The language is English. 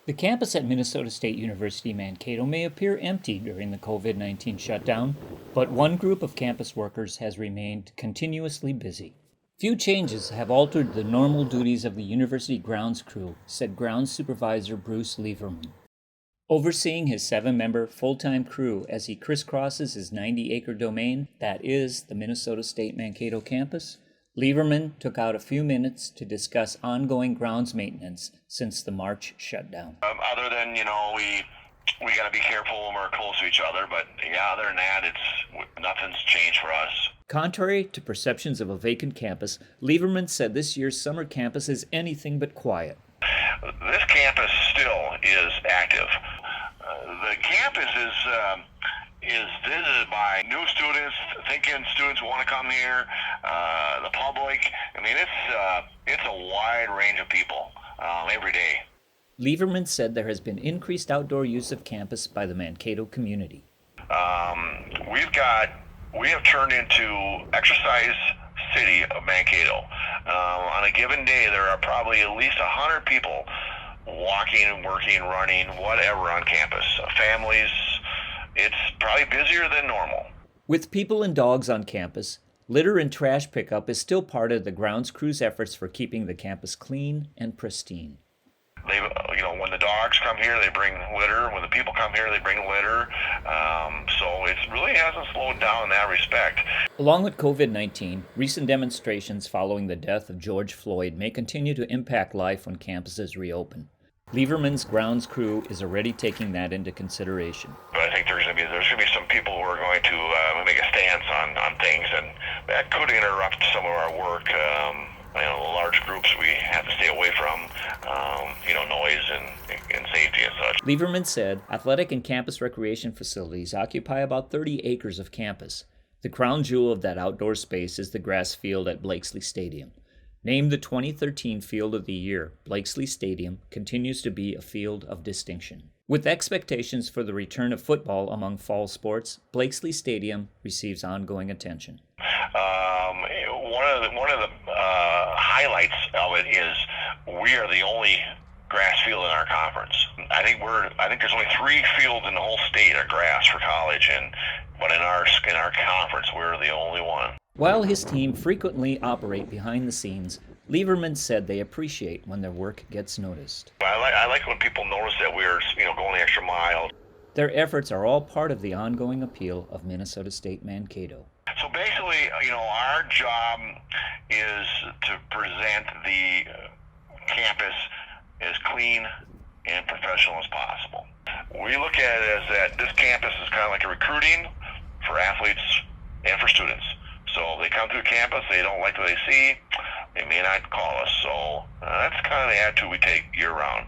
The campus at Minnesota State University Mankato may appear empty during the COVID-19 shutdown, but one group of campus workers has remained continuously busy. Few changes have altered the normal duties of the university grounds crew, said Grounds Supervisor Bruce Leivermann. Overseeing his 7-member full-time crew as he crisscrosses his 90-acre domain, that is, the Minnesota State Mankato campus, Leivermann took out a few minutes to discuss ongoing grounds maintenance since the March shutdown. Other than, we got to be careful when we're close to each other, but yeah, other than that, nothing's changed for us. Contrary to perceptions of a vacant campus, Leivermann said this year's summer campus is anything but quiet. This campus still is active. The campus is visited by new students, thinking students want to come here, the public. I mean, it's a wide range of people every day. Leivermann said there has been increased outdoor use of campus by the Mankato community. We have turned into exercise city of Mankato. On a given day, there are probably at least 100 people walking, working, running, whatever on campus. Families, it's probably busier than normal. With people and dogs on campus, litter and trash pickup is still part of the grounds crew's efforts for keeping the campus clean and pristine. When the dogs come here, they bring litter. When the people come here, they bring litter. So it really hasn't slowed down in that respect. Along with COVID-19, recent demonstrations following the death of George Floyd may continue to impact life when campuses reopen. Leivermann's grounds crew is already taking that into consideration. But I think there's going to be some people who are going to make a stance on things, and that could interrupt some of our work. The large groups we have to stay away from, noise and safety and such. Leivermann said athletic and campus recreation facilities occupy about 30 acres of campus. The crown jewel of that outdoor space is the grass field at Blakesley Stadium. Named the 2013 Field of the Year, Blakesley Stadium continues to be a field of distinction. With expectations for the return of football among fall sports, Blakesley Stadium receives ongoing attention. One of the highlights of it is we are the only grass field in our conference. I think there's only 3 fields in the whole state are grass for college, but in our conference we're the only one. While his team frequently operate behind the scenes, Leivermann said they appreciate when their work gets noticed. I like when people notice that we're going the extra mile. Their efforts are all part of the ongoing appeal of Minnesota State Mankato. So basically, our job is to present the campus as clean and professional as possible. We look at it as that this campus is kind of like a recruiting for athletes and for students. So they come through campus, they don't like what they see, they may not call us. So that's kind of the attitude we take year-round.